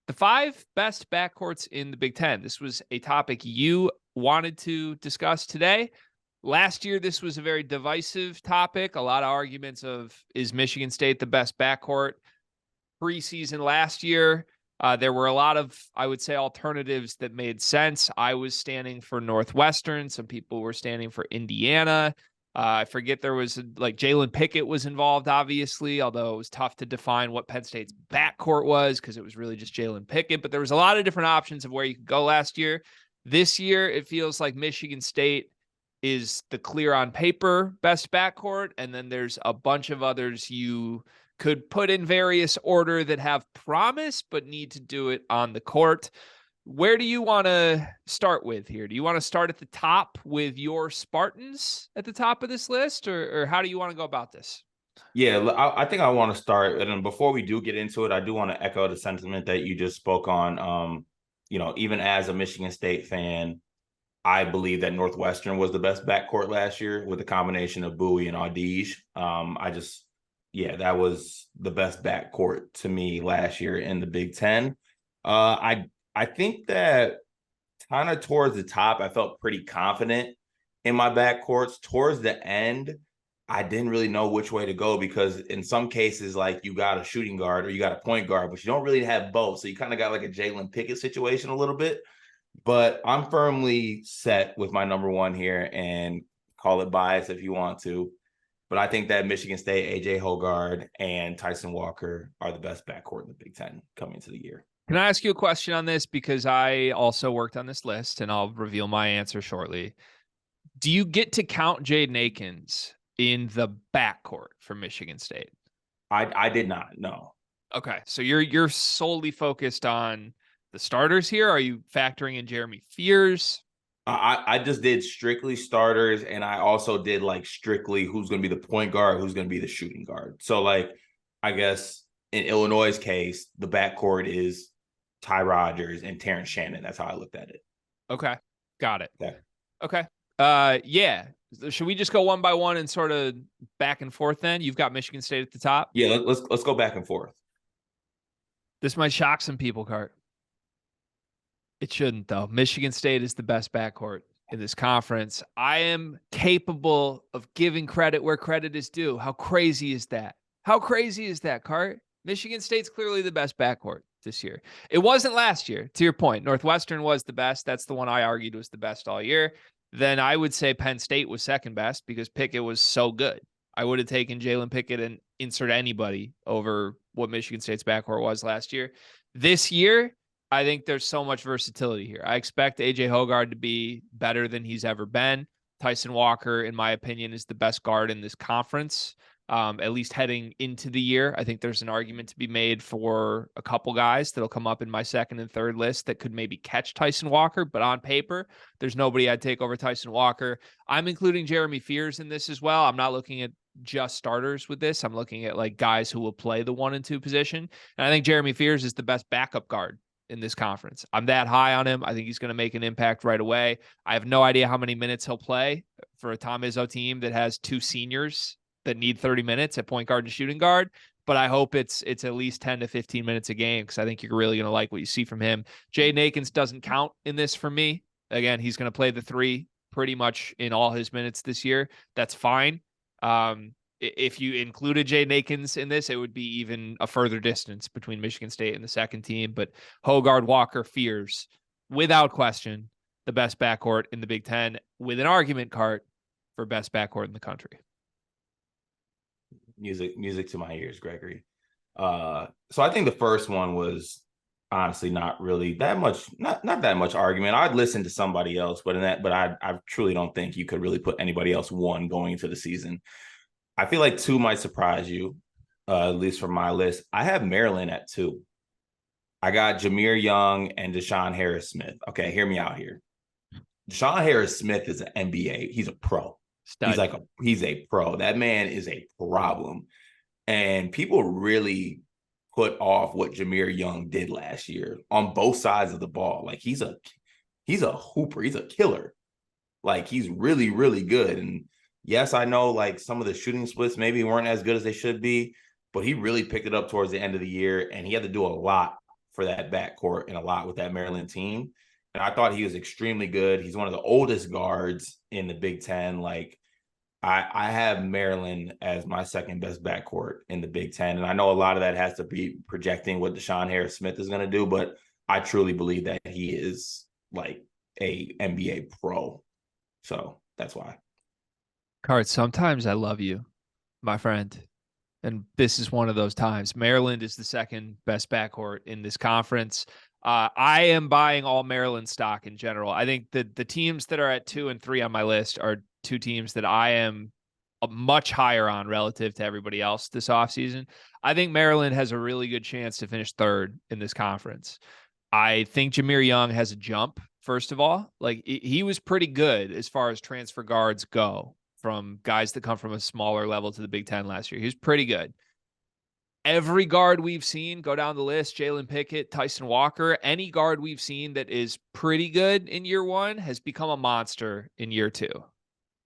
The 5 best backcourts in the Big Ten. This was a topic you wanted to discuss today. Last year, this was a very divisive topic. A lot of arguments of, is Michigan State the best backcourt? Preseason last year, there were a lot of, I would say, alternatives that made sense. I was standing for Northwestern. Some people were standing for Indiana. I forget, there was like Jalen Pickett was involved, obviously, although it was tough to define what Penn State's backcourt was because it was really just Jalen Pickett. But there was a lot of different options of where you could go last year. This year, it feels like Michigan State is the clear on paper best backcourt. And then there's a bunch of others you could put in various order that have promise, but need to do it on the court. Where do you want to start with here? Do you want to start at the top with your Spartans at the top of this list, or how do you want to go about this? Yeah, I think I want to start. And before we do get into it, I do want to echo the sentiment that you just spoke on. Even as a Michigan State fan, I believe that Northwestern was the best backcourt last year with a combination of Buie and Audige. That was the best backcourt to me last year in the Big Ten. I think that kind of towards the top, I felt pretty confident in my backcourts. Towards the end, I didn't really know which way to go because in some cases, like you got a shooting guard or you got a point guard, but you don't really have both. So you kind of got like a Jalen Pickett situation a little bit. But I'm firmly set with my number one here, and call it bias if you want to. But I think that Michigan State, A.J. Hoggard, and Tyson Walker are the best backcourt in the Big Ten coming into the year. Can I ask you a question on this? Because I also worked on this list, and I'll reveal my answer shortly. Do you get to count Jaden Akins in the backcourt for Michigan State? I did not, no. Okay, so you're solely focused on the starters here. Are you factoring in Jeremy Fears? I just did strictly starters, and I also did like strictly who's going to be the point guard, who's going to be the shooting guard. So like, I guess in Illinois' case, the backcourt is Ty Rodgers and Terrence Shannon. That's how I looked at it. Okay, got it. Yeah. Okay. Yeah. Should we just go one by one and sort of back and forth then? You've got Michigan State at the top. Yeah, let's go back and forth. This might shock some people, Cart. It shouldn't, though. Michigan State is the best backcourt in this conference. I am capable of giving credit where credit is due. How crazy is that? How crazy is that, Cart? Michigan State's clearly the best backcourt this year. It wasn't last year, to your point. Northwestern was the best. That's the one I argued was the best all year. Then I would say Penn State was second best because Pickett was so good. I would have taken Jalen Pickett and insert anybody over what Michigan State's backcourt was last year. This year, I think there's so much versatility here. I expect A.J. Hoggard to be better than he's ever been. Tyson Walker, in my opinion, is the best guard in this conference, at least heading into the year. I think there's an argument to be made for a couple guys that'll come up in my second and third list that could maybe catch Tyson Walker, but on paper, there's nobody I'd take over Tyson Walker. I'm including Jeremy Fears in this as well. I'm not looking at just starters with this. I'm looking at like guys who will play the 1 and 2 position. And I think Jeremy Fears is the best backup guard in this conference. I'm that high on him. I think he's going to make an impact right away. I have no idea how many minutes he'll play for a Tom Izzo team that has 2 seniors that need 30 minutes at point guard and shooting guard, but I hope it's at least 10 to 15 minutes a game because I think you're really going to like what you see from him. Jaden Akins doesn't count in this for me. Again, he's going to play the 3 pretty much in all his minutes this year. That's fine. If you included Jaden Akins in this, it would be even a further distance between Michigan State and the second team. But Hoggard, Walker, Fears, without question, the best backcourt in the Big Ten, with an argument, Cart, for best backcourt in the country. Music to my ears, Gregory. So I think the first one was honestly not really that much, not that much argument. I'd listen to somebody else, but I truly don't think you could really put anybody else 1 going into the season. I feel like 2 might surprise you, at least for my list. I have Maryland at 2. I got Jameer Young and Deshaun Harris-Smith. Okay, hear me out here. Deshaun Harris-Smith is an NBA. He's a pro. Stud. He's a pro. That man is a problem. And people really put off what Jameer Young did last year on both sides of the ball. Like he's a hooper. He's a killer. Like he's really, really good. And yes, I know like some of the shooting splits maybe weren't as good as they should be, but he really picked it up towards the end of the year, and he had to do a lot for that backcourt and a lot with that Maryland team. And I thought he was extremely good. He's one of the oldest guards in the Big Ten. Like, I have Maryland as my second best backcourt in the Big Ten. And I know a lot of that has to be projecting what Deshaun Harris-Smith is going to do, but I truly believe that he is like a NBA pro. So that's why. Cart, sometimes I love you, my friend. And this is one of those times. Maryland is the second best backcourt in this conference. I am buying all Maryland stock in general. I think that the teams that are at 2 and 3 on my list are two teams that I am much higher on relative to everybody else this offseason. I think Maryland has a really good chance to finish third in this conference. I think Jahmir Young has a jump, first of all. Like, he was pretty good as far as transfer guards go from guys that come from a smaller level to the Big Ten last year. He was pretty good. Every guard we've seen go down the list, Jalen Pickett, Tyson Walker, any guard we've seen that is pretty good in year one has become a monster in year two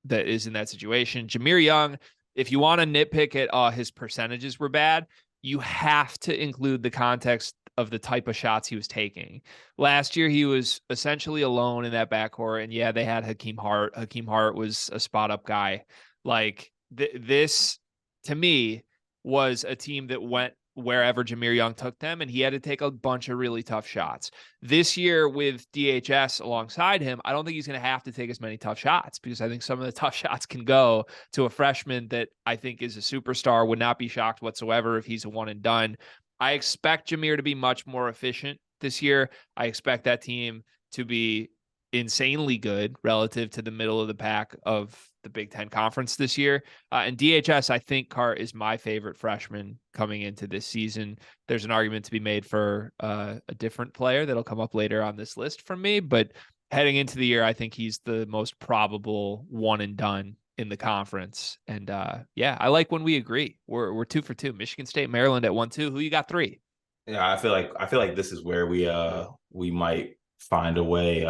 that is in that situation. Jahmir Young, if you want to nitpick at his percentages were bad, you have to include the context of the type of shots he was taking. Last year, he was essentially alone in that backcourt. And yeah, they had Hakeem Hart. Hakeem Hart was a spot up guy. Like this, to me, was a team that went wherever Jahmir Young took them, and he had to take a bunch of really tough shots. This year with DHS alongside him, I don't think he's going to have to take as many tough shots because I think some of the tough shots can go to a freshman that I think is a superstar. Would not be shocked whatsoever if he's a one and done. I expect Jahmir to be much more efficient this year. I expect that team to be insanely good relative to the middle of the pack of the Big Ten Conference this year. And DHS, I think, Cart, is my favorite freshman coming into this season. There's an argument to be made for a different player that'll come up later on this list from me. But heading into the year, I think he's the most probable one and done in the conference. And yeah, I like when we agree. We're 2 for 2. Michigan State, Maryland at 1-2. Who you got 3? Yeah, I feel like this is where we might find a way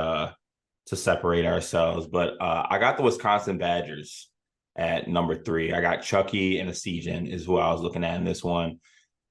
to separate ourselves. But I got the Wisconsin Badgers at number 3. I got Chucky and Esiason is who I was looking at in this one.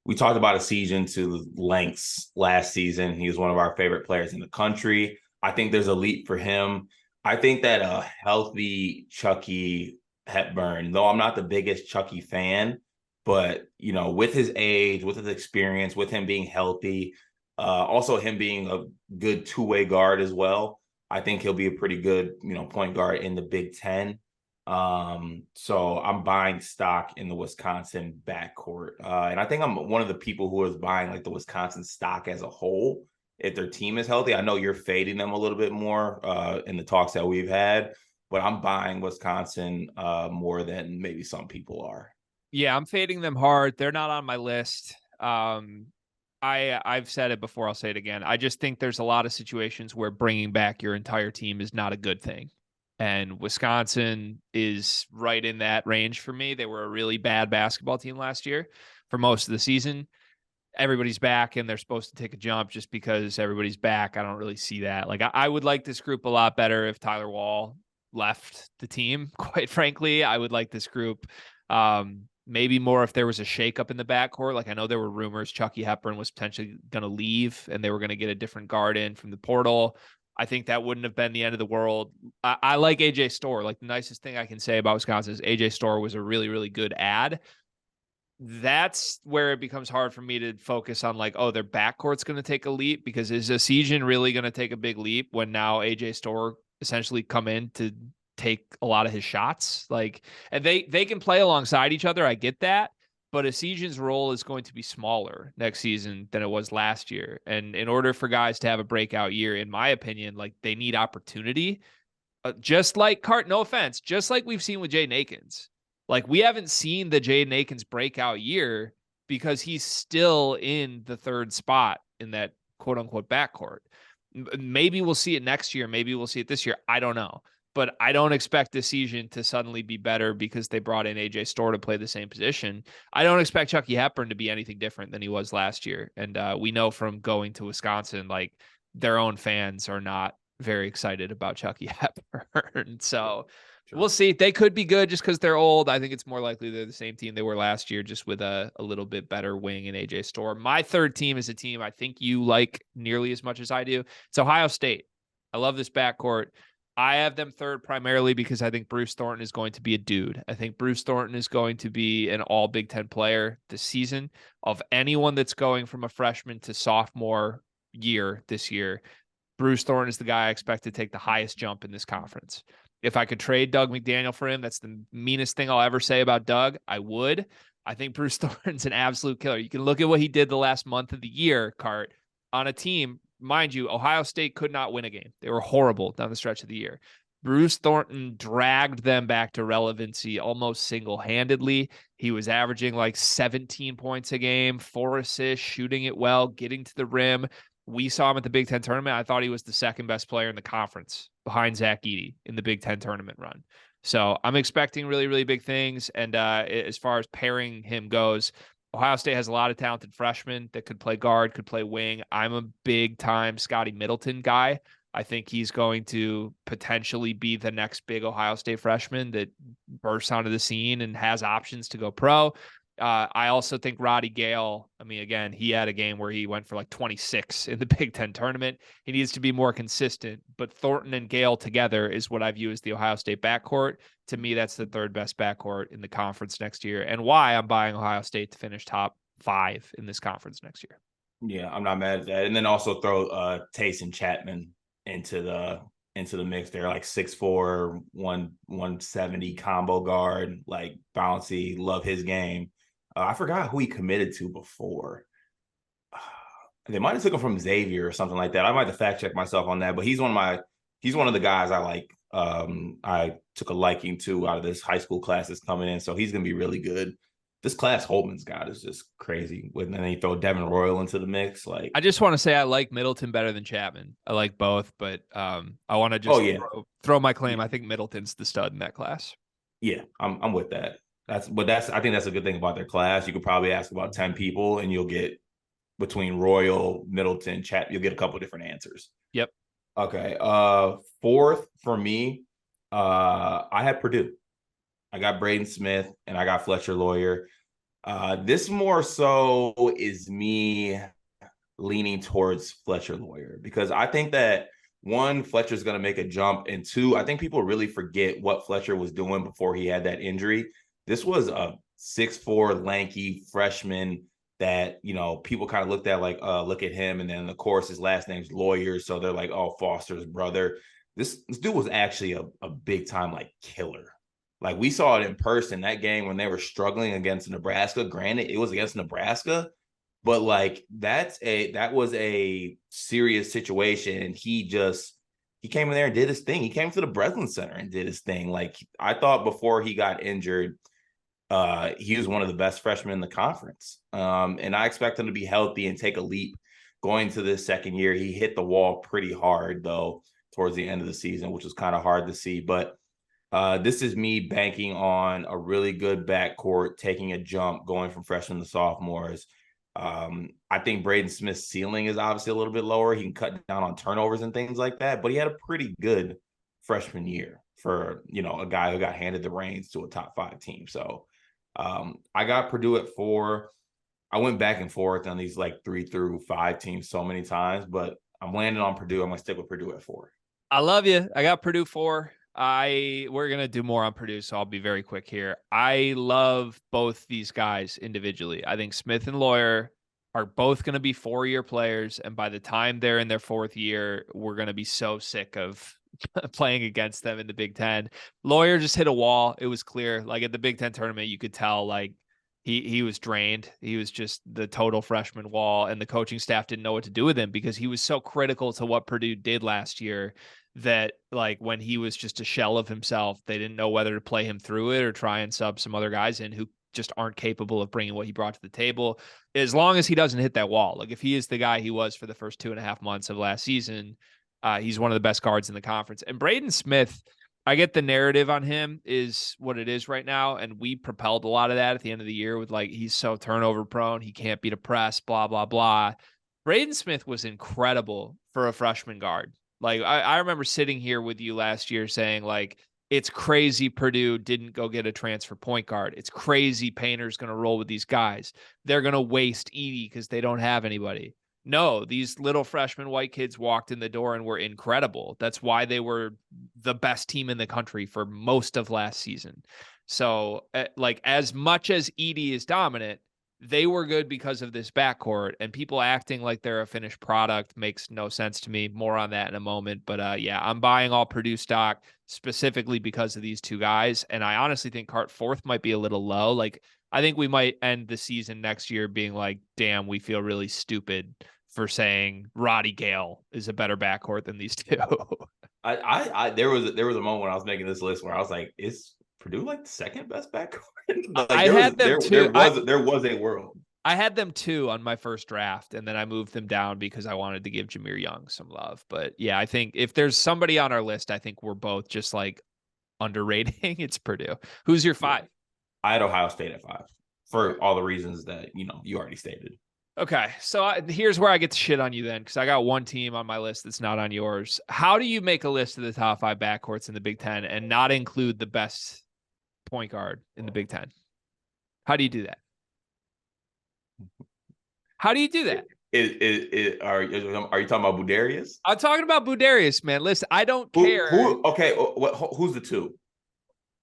We talked about Esiason to lengths last season. He was one of our favorite players in the country. I think there's a leap for him. I think that a healthy Chucky Hepburn, though I'm not the biggest Chucky fan, but, you know, with his age, with his experience, with him being healthy, also him being a good two-way guard as well, I think he'll be a pretty good, you know, point guard in the Big Ten. So I'm buying stock in the Wisconsin backcourt. And I think I'm one of the people who is buying like the Wisconsin stock as a whole. If their team is healthy, I know you're fading them a little bit more in the talks that we've had, but I'm buying Wisconsin more than maybe some people are. Yeah, I'm fading them hard. They're not on my list. I've said it before. I'll say it again. I just think there's a lot of situations where bringing back your entire team is not a good thing. And Wisconsin is right in that range for me. They were a really bad basketball team last year for most of the season. Everybody's back and they're supposed to take a jump just because everybody's back. I don't really see that. Like, I would like this group a lot better if Tyler Wall left the team, quite frankly. I would like this group maybe more if there was a shakeup in the backcourt. Like, I know there were rumors Chucky Hepburn was potentially going to leave and they were going to get a different guard in from the portal. I think that wouldn't have been the end of the world. I like AJ Storr. Like, the nicest thing I can say about Wisconsin is AJ Storr was a really, really good ad. That's where it becomes hard for me to focus on like, oh, their backcourt's going to take a leap, because is Esiason really going to take a big leap when now AJ Storr essentially come in to take a lot of his shots? Like, and they can play alongside each other. I get that. But Esiason's role is going to be smaller next season than it was last year. And in order for guys to have a breakout year, in my opinion, like, they need opportunity. Just like no offense, just like we've seen with Jaden Akins. Like, we haven't seen the Jaden Akins breakout year because he's still in the third spot in that quote unquote backcourt. Maybe we'll see it next year. Maybe we'll see it this year. I don't know. But I don't expect this season to suddenly be better because they brought in AJ Storr to play the same position. I don't expect Chucky Hepburn to be anything different than he was last year. And we know from going to Wisconsin, like, their own fans are not very excited about Chucky Hepburn. So We'll see. They could be good just because they're old. I think it's more likely they're the same team they were last year, just with a little bit better wing in AJ Storr. My third team is a team I think you like nearly as much as I do. It's Ohio State. I love this backcourt. I have them third primarily because I think Bruce Thornton is going to be a dude. I think Bruce Thornton is going to be an all Big Ten player this season. Of anyone that's going from a freshman to sophomore year this year, Bruce Thornton is the guy I expect to take the highest jump in this conference. If I could trade Doug McDaniel for him, that's the meanest thing I'll ever say about Doug. I would. I think Bruce Thornton's an absolute killer. You can look at what he did the last month of the year, Cart, on a team. Mind you, Ohio State could not win a game. They were horrible down the stretch of the year. Bruce Thornton dragged them back to relevancy almost single-handedly. He was averaging like 17 points a game, 4 assists, shooting it well, getting to the rim. We saw him at the Big Ten tournament. I thought he was the second best player in the conference behind Zach Edey in the Big Ten tournament run. So I'm expecting really, really big things. And as far as pairing him goes, Ohio State has a lot of talented freshmen that could play guard, could play wing. I'm a big time Scotty Middleton guy. I think he's going to potentially be the next big Ohio State freshman that bursts onto the scene and has options to go pro. I also think Roddy Gale, I mean, again, he had a game where he went for like 26 in the Big Ten tournament. He needs to be more consistent, but Thornton and Gale together is what I view as the Ohio State backcourt. To me, that's the third best backcourt in the conference next year, and why I'm buying Ohio State to finish top 5 in this conference next year. Yeah, I'm not mad at that. And then also throw Taysom Chapman into the mix. They're like 6'4", 170 combo guard, like bouncy, love his game. I forgot who he committed to before. They might have took him from Xavier or something like that. I might have to fact check myself on that, but he's one of the guys I like. I took a liking to out of this high school class that's coming in, so he's gonna be really good. This class Holtman's got is just crazy. And then you throw Devin Royal into the mix. Like, I just want to say I like Middleton better than Chapman. I like both, but I want to just throw my claim. I think Middleton's the stud in that class. Yeah, I'm with that. I think that's a good thing about their class. You could probably ask about 10 people and you'll get between Royal, Middleton, you'll get a couple of different answers. Yep. Okay. Fourth for me, I had Purdue. I got Braden Smith and I got Fletcher Lawyer. This more so is me leaning towards Fletcher Lawyer because I think that one, Fletcher's going to make a jump, and two, I think people really forget what Fletcher was doing before he had that injury. This was a 6'4" lanky freshman that, you know, people kind of looked at like, look at him. And then of course his last name's Lawyer. So they're like, oh, Foster's brother. This dude was actually a big time like killer. Like we saw it in person that game when they were struggling against Nebraska. Granted, it was against Nebraska, but like that was a serious situation. And he came in there and did his thing. He came to the Breslin Center and did his thing. Like I thought before he got injured, he was one of the best freshmen in the conference. And I expect him to be healthy and take a leap going to this second year. He hit the wall pretty hard though towards the end of the season, which was kind of hard to see. But this is me banking on a really good backcourt, taking a jump, going from freshmen to sophomores. I think Braden Smith's ceiling is obviously a little bit lower. He can cut down on turnovers and things like that, but he had a pretty good freshman year for, you know, a guy who got handed the reins to a top 5 team. So I got Purdue at 4. I went back and forth on these like 3 through 5 teams so many times, but I'm landing on Purdue. I'm going to stick with Purdue at 4. I love you. I got Purdue 4. We're going to do more on Purdue, so I'll be very quick here. I love both these guys individually. I think Smith and Lawyer are both going to be 4-year players, and by the time they're in their 4th year, we're going to be so sick of playing against them in the Big Ten. Lawyer just hit a wall. It was clear. Like at the Big Ten tournament, you could tell like he was drained. He was just the total freshman wall, and the coaching staff didn't know what to do with him because he was so critical to what Purdue did last year that like when he was just a shell of himself, they didn't know whether to play him through it or try and sub some other guys in who just aren't capable of bringing what he brought to the table. As long as he doesn't hit that wall, like if he is the guy he was for the first 2.5 months of last season, he's one of the best guards in the conference. And Braden Smith, I get the narrative on him is what it is right now. And we propelled a lot of that at the end of the year with like, he's so turnover prone. He can't beat a press, blah, blah, blah. Braden Smith was incredible for a freshman guard. Like I remember sitting here with you last year saying like, It's crazy Purdue didn't go get a transfer point guard. It's crazy Painter's going to roll with these guys. They're going to waste Edey because they don't have anybody. No, these little freshman white kids walked in the door and were incredible. That's why they were the best team in the country for most of last season. So, like, as much as Edey is dominant, they were good because of this backcourt, and people acting like they're a finished product makes no sense to me. More on that in a moment. But yeah, I'm buying all Purdue stock specifically because of these two guys. And I honestly think Cart fourth might be a little low. Like, I think we might end the season next year being like, damn, we feel really stupid for saying Roddy Gale is a better backcourt than these two. There was a moment when I was making this list where I was like, is Purdue like the second best backcourt? Like, I had them too. There was a world. I had them 2 on my first draft, and then I moved them down because I wanted to give Jameer Young some love. But yeah, I think if there's somebody on our list, I think we're both just like underrating. It's Purdue. Who's your 5? I had Ohio State at 5 for all the reasons that you already stated. Okay, so here's where I get to shit on you then, because I got one team on my list that's not on yours. How do you make a list of the top 5 backcourts in the Big Ten and not include the best point guard in the Big Ten? How do you do that? How do you do that? Are you talking about Budarius? I'm talking about Budarius, man. Listen, I don't care. Who's the 2?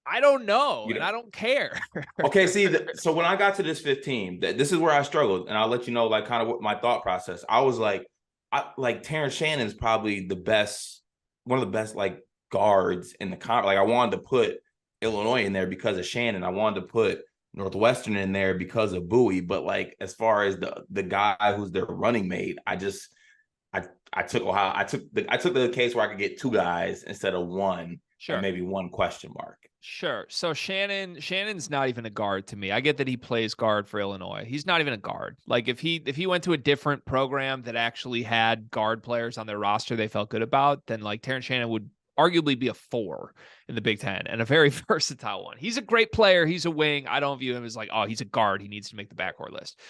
I don't know, and I don't care. Okay, so when I got to this 15, this is where I struggled, and I'll let you know, like, kind of what my thought process. I was like, Terrence Shannon's probably one of the best like guards in the conference. Like, I wanted to put Illinois in there because of Shannon. I wanted to put Northwestern in there because of Buie. But like, as far as the guy who's their running mate, I took Ohio. I took the case where I could get 2 guys instead of 1. Sure. And maybe 1 question mark. Sure. So Shannon's not even a guard to me. I get that he plays guard for Illinois. He's not even a guard. Like, if he went to a different program that actually had guard players on their roster they felt good about, then like Terrence Shannon would arguably be a 4 in the Big Ten and a very versatile one. He's a great player. He's a wing. I don't view him as like, oh, he's a guard. He needs to make the backcourt list.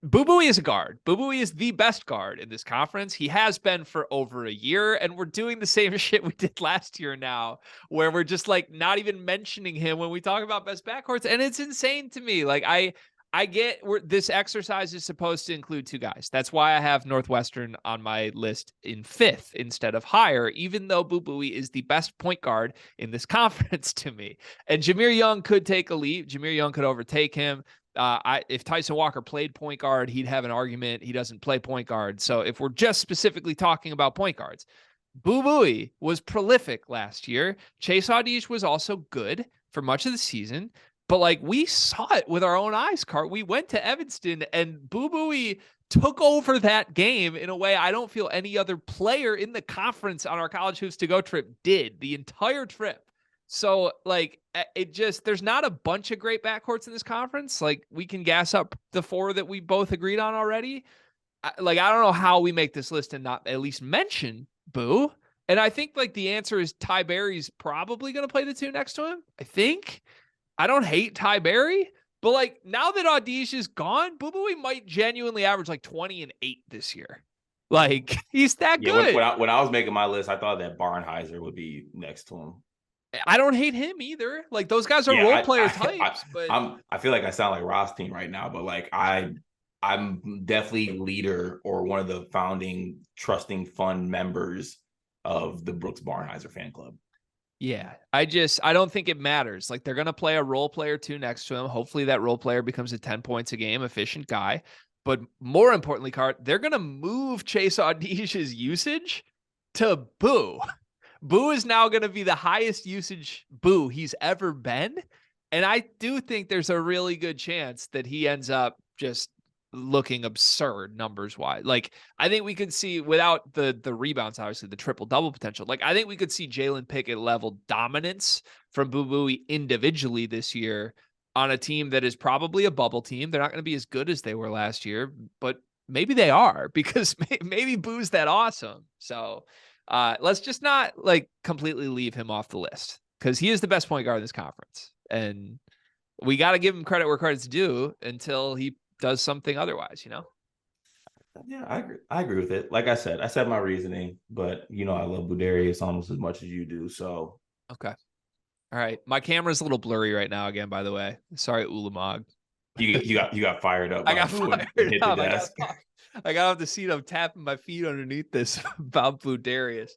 Buie is a guard. Buie is the best guard in this conference. He has been for over a year, and we're doing the same shit we did last year now, where we're just like not even mentioning him when we talk about best backcourts, and it's insane to me. Like, I get this exercise is supposed to include 2 guys. That's why I have Northwestern on my list in 5th instead of higher, even though Buie is the best point guard in this conference to me. And Jameer Young could take a leap. Jameer Young could overtake him. If Tyson Walker played point guard, he'd have an argument. He doesn't play point guard. So if we're just specifically talking about point guards, Buie was prolific last year. Chase Audige was also good for much of the season, but like, we saw it with our own eyes, Cart. We went to Evanston and Buie took over that game in a way I don't feel any other player in the conference on our College Hoops to Go trip did the entire trip. So like, there's not a bunch of great backcourts in this conference. Like, we can gas up the 4 that we both agreed on already. I don't know how we make this list and not at least mention Boo. And I think like the answer is Ty Berry's probably going to play the 2 next to him. I think. I don't hate Ty Berry, but like, now that Audige is gone, Buie might genuinely average like 20 and 8 this year. Like, he's that good. When I was making my list, I thought that Barnheiser would be next to him. I don't hate him either. Like, those guys are role player types. But I feel like I sound like Rothstein right now, but like, I'm definitely leader or one of the founding trusting fund members of the Brooks Barnheiser fan club. Yeah, I don't think it matters. Like, they're going to play a role player 2 next to him. Hopefully that role player becomes a 10 points a game, efficient guy. But more importantly, Cart, they're going to move Chase Audige's usage to Boo. Boo is now going to be the highest usage Boo he's ever been. And I do think there's a really good chance that he ends up just looking absurd numbers wise. Like, I think we could see, without the rebounds, obviously the triple double potential, like, I think we could see Jalen Pickett level dominance from Boo individually this year on a team that is probably a bubble team. They're not going to be as good as they were last year, but maybe they are, because maybe Boo's that awesome. So let's just not like completely leave him off the list, because he is the best point guard in this conference, and we got to give him credit where credit's due until he does something otherwise, Yeah, I agree with it. Like I said my reasoning, but I love Budarius almost as much as you do. So okay. All right. My camera's a little blurry right now again, by the way. Sorry, Ulamog. You got fired up. I got Boo and fired hit the up. desk. I got off the seat. I'm tapping my feet underneath this about Blue Darius.